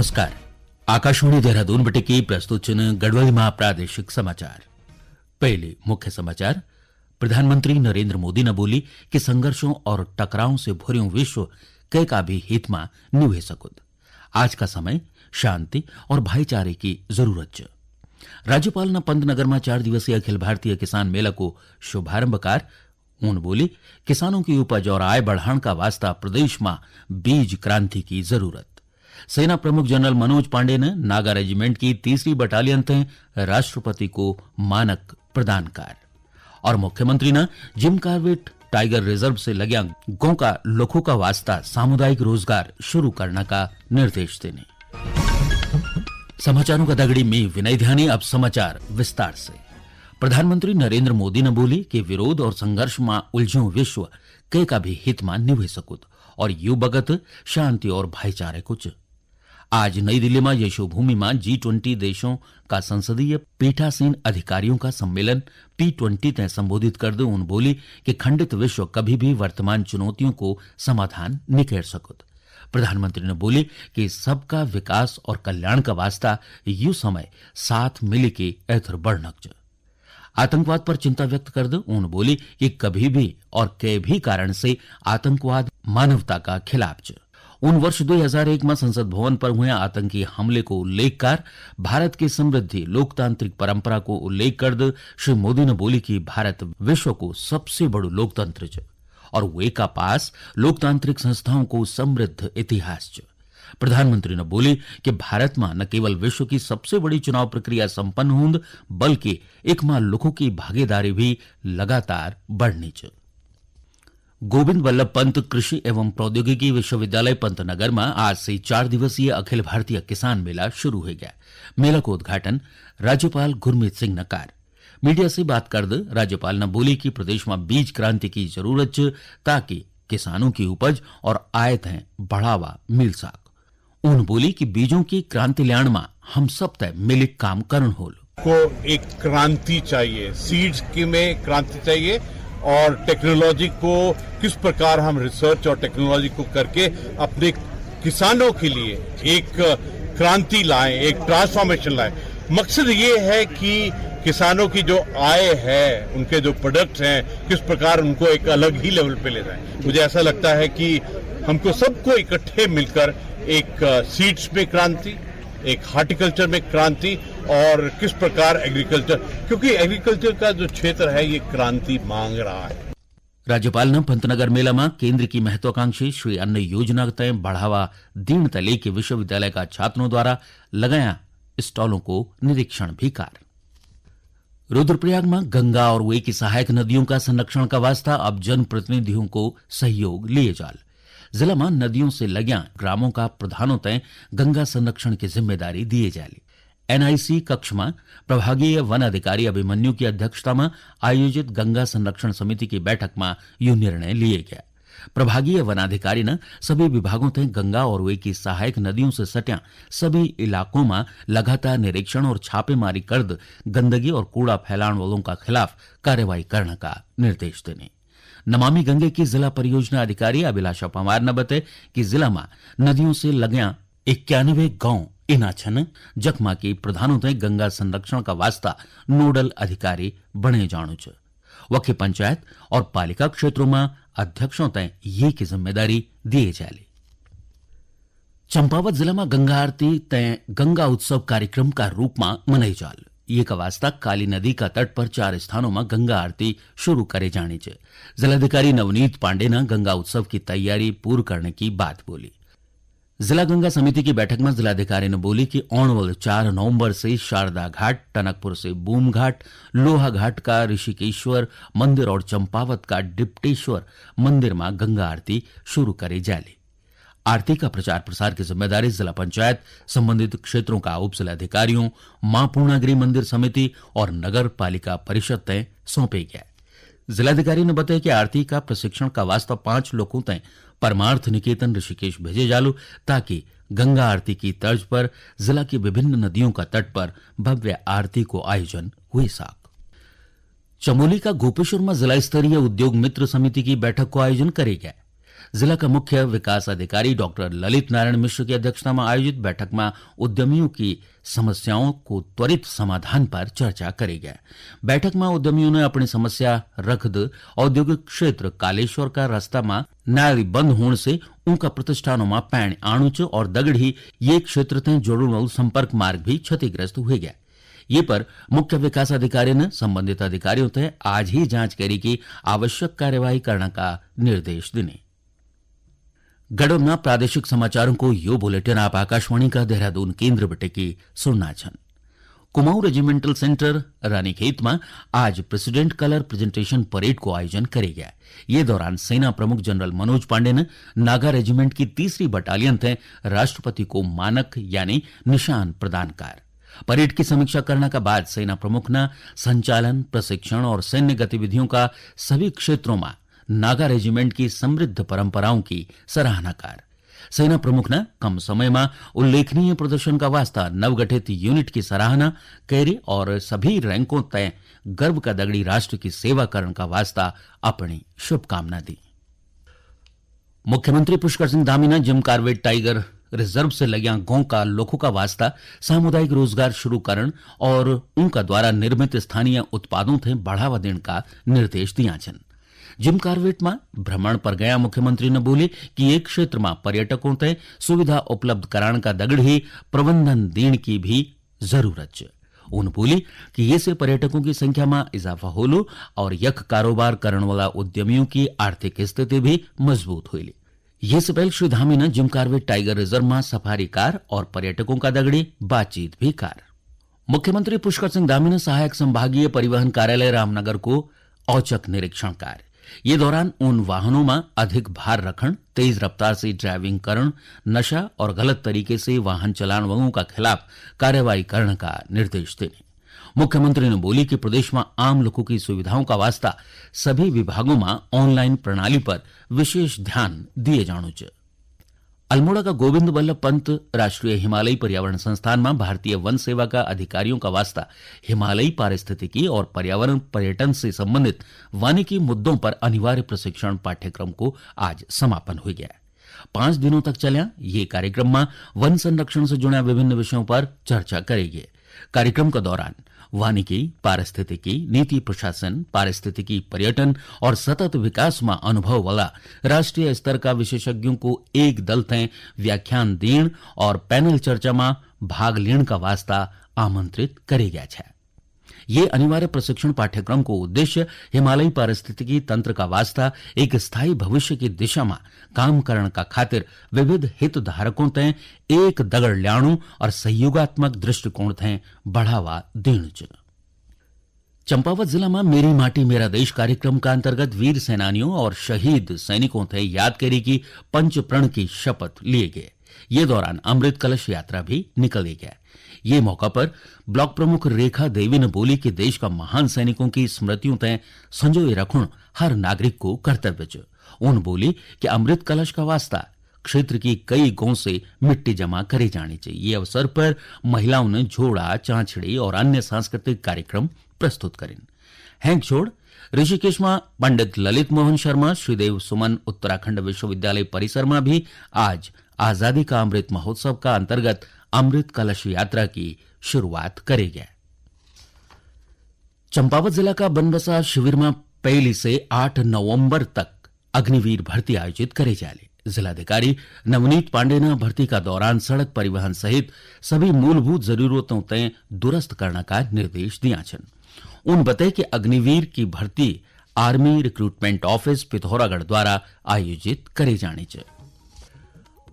नमस्कार। आकाशवाणी देहरादून बटे की प्रस्तुत गढ़वाली में प्रादेशिक समाचार। पहले मुख्य समाचार। प्रधानमंत्री नरेंद्र मोदी ने बोली कि संघर्षों और टकरावों से भर्यों विश्व कई का भी हित में निभे सकुद। आज का समय शांति और भाईचारे की जरूरत है। राज्यपाल ने पंतनगर में 4 दिवसीय अखिल भारतीय किसान मेला को शुभारंभ कर उन बोली किसानों की उपज और आय बढ़ाने का वास्ता प्रदेश में बीज क्रांति की जरूरत। सेना प्रमुख जनरल मनोज पांडे ने नागा रेजिमेंट की 3री बटालियन ते राष्ट्रपति को मानक प्रदान कर। और मुख्यमंत्री ने जिम कार्बेट टाइगर रिजर्व से लगे गांव का लोगों का वास्ता सामुदायिक रोजगार शुरू करने का निर्देश देने। समाचारों का दगड़ी में विनय ध्यानी। अब समाचार विस्तार से। प्रधानमंत्री नरेंद्र मोदी ने बोली कि विरोध और संघर्ष में उलझों विश्व कई का भी हित में निभे सकुद और यू बगत शांति और भाईचारे कुछ। आज नई दिल्ली में यशोभूमि में G20 देशों का संसदीय पीठासीन अधिकारियों का सम्मेलन P20 तय संबोधित कर दे उन बोली कि खंडित विश्व कभी भी वर्तमान चुनौतियों को समाधान नहीं कर सकुद। प्रधानमंत्री ने बोली कि सबका विकास और कल्याण का वास्ता यू समय साथ मिल के ऐथर बढ़नक। आतंकवाद पर चिंता व्यक्त कर दे उन बोली कि कभी भी और के भी कारण से आतंकवाद मानवता का खिलाफ है। उन वर्ष 2001 में संसद भवन पर हुए आतंकी हमले को उल्लेख कर भारत की समृद्धि लोकतांत्रिक परंपरा को उल्लेख कर दे श्री मोदी ने बोली कि भारत विश्व को सबसे बड़ो लोकतंत्र है और वे का पास लोकतांत्रिक संस्थाओं को समृद्ध इतिहास है। प्रधानमंत्री ने बोली कि भारत में न केवल विश्व की सबसे बड़ी चुनाव प्रक्रिया संपन्न होंद बल्कि एक मां लोगों की भागीदारी भी लगातार बढ़नी चाहिए। गोविंद वल्लभ पंत कृषि एवं प्रौद्योगिकी विश्वविद्यालय पंतनगर में आज से 4 दिवसीय अखिल भारतीय किसान मेला शुरू हो गया। मेला को उद्घाटन राज्यपाल गुरमीत सिंह ने कर। मीडिया से बात कर दे राज्यपाल ने बोली कि प्रदेश में बीज क्रांति की जरूरत है ताकि किसानों की उपज और आय तय बढ़ावा मिल सक। उन बोली कि बीजों की क्रांति लाने में हम सब तय मिल काम करन होल को एक क्रांति चाहिए, सीड्स की में क्रांति चाहिए और टेक्नोलॉजी को किस प्रकार हम रिसर्च और टेक्नोलॉजी को करके अपने किसानों के लिए एक क्रांति लाएं, एक ट्रांसफॉर्मेशन लाएं। मकसद ये है कि किसानों की जो आय है, उनके जो प्रोडक्ट्स हैं, किस प्रकार उनको एक अलग ही लेवल पे ले जाएं। मुझे ऐसा लगता है कि हमको सबको इकट्ठे मिलकर एक सीड्स में क्रांति, एक हार्टिकल्चर में क्रांति और किस प्रकार एग्रीकल्चर, क्योंकि एग्रीकल्चर का जो क्षेत्र है ये क्रांति मांग रहा है। राज्यपाल ने पंतनगर मेला में केंद्र की महत्वाकांक्षी श्री अन्न योजना तय बढ़ावा दीन तले के विश्वविद्यालय का छात्रों द्वारा लगाया स्टॉलों को निरीक्षण भी कर। रुद्रप्रयाग में गंगा और वे की सहायक नदियों का संरक्षण का वास्ता अब जनप्रतिनिधियों को सहयोग लिए जाल। जिला में नदियों से लग्या ग्रामों का प्रधानों तय गंगा संरक्षण की जिम्मेदारी दिए जाली। एनआईसी कक्ष में प्रभागीय वन अधिकारी अभिमन्यु की अध्यक्षता में आयोजित गंगा संरक्षण समिति की बैठक में यह निर्णय लिए गया। प्रभागीय वनाधिकारी ने सभी विभागों तय गंगा और वे की सहायक नदियों से सट्या सभी इलाकों में लगातार निरीक्षण और छापेमारी कर गंदगी और कूड़ा फैलाने वालों का खिलाफ कार्रवाई करने का निर्देश देने। नमामि गंगे की जिला परियोजना अधिकारी अभिलाषा पवार ने बताया कि जिला में नदियों से लग्या 91 गांव इना छन जखमा की प्रधानों तय गंगा संरक्षण का वास्ता नोडल अधिकारी बने जाणु छ। वखे पंचायत और पालिका क्षेत्रों में अध्यक्षों तय ये की जिम्मेदारी दिए जाले। चंपावत जिला में गंगा आरती तय गंगा उत्सव कार्यक्रम का रूप में मनाई जाल। ये का वास्ता काली नदी का तट पर 4 स्थानों में गंगा आरती शुरू करे जानी चाहिए। जिलाधिकारी नवनीत पांडे ने गंगा उत्सव की तैयारी पूर्ण करने की बात बोली। जिला गंगा समिति की बैठक में जिलाधिकारी ने बोली कि ऑनवल 4 नवंबर से शारदा घाट, टनकपुर से बूम घाट, लोहा घाट का ऋषिकेश्वर मंदिर और चंपावत का डिप्टेश्वर मंदिर में गंगा आरती शुरू करे जाले। आरती का प्रचार प्रसार की जिम्मेदारी जिला पंचायत, संबंधित क्षेत्रों का उप जिलाधिकारियों, मां पूर्णागिरी मंदिर समिति और नगर पालिका परिषद तय सौंपे गया। जिलाधिकारी ने बताया कि आरती का प्रशिक्षण का वास्ता 5 लोगों तय परमार्थ निकेतन ऋषिकेश भेजे जालू ताकि गंगा आरती की तर्ज पर जिला की विभिन्न नदियों का तट पर भव्य आरती को आयोजन हुए साक। चमोली का गोपेश्वर में जिला स्तरीय उद्योग मित्र समिति की बैठक को आयोजन करे गया। जिला का मुख्य विकास अधिकारी डॉक्टर ललित नारायण मिश्र की अध्यक्षता में आयोजित बैठक में उद्यमियों की समस्याओं को त्वरित समाधान पर चर्चा करी गई। बैठक में उद्यमियों ने अपनी समस्या रखद औद्योगिक क्षेत्र कालेश्वर का रास्ता में नाली बंद होने से उनका प्रतिष्ठानों में पैण आणुच और दगड़ी ये क्षेत्र से जोड़ने वाला संपर्क मार्ग भी क्षतिग्रस्त हुए गया। ये पर मुख्य विकास अधिकारी ने संबंधित अधिकारियों से आज ही जांच करी की आवश्यक कार्यवाही करने का निर्देश देने। गढ़ में प्रादेशिक समाचारों को यो बुलेटिन आप आकाशवाणी का देहरादून केंद्र बटे की सुनना छन। कुमाऊं रेजिमेंटल सेंटर रानीखेत में आज प्रेसिडेंट कलर प्रेजेंटेशन परेड को आयोजन करे गया। ये दौरान सेना प्रमुख जनरल मनोज पांडे ने नागा रेजिमेंट की 3री बटालियन थे राष्ट्रपति को मानक यानी निशान प्रदान कर परेड की समीक्षा करने के बाद सेना प्रमुख ने संचालन, प्रशिक्षण और सैन्य गतिविधियों का सभी क्षेत्रों में नागा रेजिमेंट की समृद्ध परंपराओं की सराहना कर सेना प्रमुख ने कम समय में उल्लेखनीय प्रदर्शन का वास्ता नवगठित यूनिट की सराहना कैरी और सभी रैंकों तय गर्व का दगड़ी राष्ट्र की सेवा करने का वास्ता अपनी शुभकामना दी। मुख्यमंत्री पुष्कर सिंह धामी ने जिम कॉर्बेट टाइगर रिजर्व से लग्या गांव का लोगों का वास्ता सामुदायिक रोजगार शुरू करण और उनका द्वारा निर्मित स्थानीय उत्पादों थे बढ़ावा देने का निर्देश दिया छन। जिम कॉर्बेट में भ्रमण पर गया मुख्यमंत्री ने बोले कि एक क्षेत्र में पर्यटकों ते सुविधा उपलब्ध कराने का दगड़ ही प्रबंधन देने की भी जरूरत है। उन बोली कि ये से पर्यटकों की संख्या में इजाफा होलो और यक कारोबार करने वाला उद्यमियों की आर्थिक स्थिति भी मजबूत हुई। ये से पहले श्री धामी ने जिम कॉर्बेट टाइगर रिजर्व में सफारी कार और पर्यटकों का दगड़ी बातचीत भी कार। मुख्यमंत्री पुष्कर सिंह धामी ने सहायक संभागीय परिवहन कार्यालय रामनगर को औचक निरीक्षण कार्य। ये दौरान उन वाहनों में अधिक भार रखन, तेज रफ्तार से ड्राइविंग करण, नशा और गलत तरीके से वाहन चलाने वालों का खिलाफ कार्रवाई करने का निर्देश देने। मुख्यमंत्री ने बोली कि प्रदेश में आम लोगों की सुविधाओं का वास्ता सभी विभागों में ऑनलाइन प्रणाली पर विशेष ध्यान दिए जानो चाहिए। अल्मोड़ा का गोविंद बल्लभ पंत राष्ट्रीय हिमालयी पर्यावरण संस्थान में भारतीय वन सेवा का अधिकारियों का वास्ता हिमालयी पारिस्थितिकी और पर्यावरण पर्यटन से संबंधित वानिकी मुद्दों पर अनिवार्य प्रशिक्षण पाठ्यक्रम को आज समापन हो गया। 5 दिनों तक चला ये कार्यक्रम में वन संरक्षण से जुड़े विभिन्न विषयों पर चर्चा करेगी। कार्यक्रम के दौरान वानिकी, पारिस्थितिकी, नीति प्रशासन, पारिस्थितिकी पर्यटन और सतत विकास में अनुभव वाला राष्ट्रीय स्तर का विशेषज्ञों को एक दल थे व्याख्यान देण और पैनल चर्चा में भाग लेने का वास्ता आमंत्रित करे गया है। ये अनिवार्य प्रशिक्षण पाठ्यक्रम को उद्देश्य हिमालयी पारिस्थितिकी तंत्र का वास्ता एक स्थायी भविष्य की दिशा में काम करने का खातिर विविध हितधारकों ते एक दगड़ ल्याणु और सहयोगात्मक दृष्टिकोण थे बढ़ावा देण। चंपावत जिला में मेरी माटी मेरा देश कार्यक्रम का अंतर्गत वीर सेनानियों और शहीद सैनिकों थे याद करी की पंच प्रण की शपथ लिए गए। ये दौरान अमृत कलश यात्रा भी निकली गया। ये मौका पर ब्लॉक प्रमुख रेखा देवी ने बोली कि देश का महान सैनिकों की स्मृतियों तय संजोए रखना हर नागरिक को कर्तव्य है। उन बोली कि अमृत कलश का वास्ता क्षेत्र की कई गांव से मिट्टी जमा करी जानी चाहिए। ये अवसर पर महिलाओं ने झोड़ा, चांचड़ी और अन्य सांस्कृतिक कार्यक्रम प्रस्तुत करें। हैंग छोड़ ऋषिकेश में पंडित ललित मोहन शर्मा श्रीदेव सुमन उत्तराखंड विश्वविद्यालय परिसर में भी आज आजादी का अमृत महोत्सव का अंतर्गत अमृत कलश यात्रा की शुरुआत करी गई। चंपावत जिला का बनबसा शिविर में 1 से 8 नवंबर तक अग्निवीर भर्ती आयोजित करे जाले। जिलाधिकारी नवनीत पांडे ने भर्ती का दौरान सड़क परिवहन सहित सभी मूलभूत जरूरतों तय दुरुस्त करने का निर्देश दिया छन। उन बताए कि अग्निवीर की भर्ती आर्मी रिक्रूटमेंट ऑफिस पिथौरागढ़ द्वारा आयोजित करे जानी चाहिए।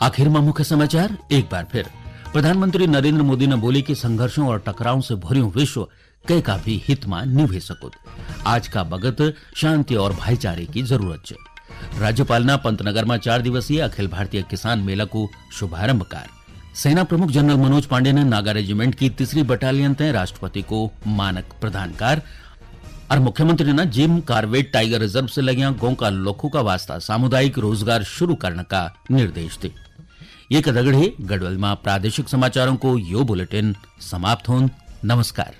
आखिर में मुख्य समाचार एक बार फिर। प्रधानमंत्री नरेंद्र मोदी ने बोले कि संघर्षों और टकरावों से भर्यों विश्व कई का भी हित में निभे सको। आज का बगत शांति और भाईचारे की जरूरत है। राज्यपाल ने पंतनगर में 4 दिवसीय अखिल भारतीय किसान मेला को शुभारंभ कर सेना प्रमुख जनरल मनोज पांडे ने नागा रेजिमेंट की 3री बटालियन तय राष्ट्रपति को मानक प्रदान कर और मुख्यमंत्री ने जिम कॉर्बेट टाइगर रिजर्व से लगे गांव का लोगों का वास्ता सामुदायिक रोजगार शुरू करने का निर्देश दिए। ये कदगड़े गढ़वाल में प्रादेशिक समाचारों को यो बुलेटिन समाप्त हों। नमस्कार।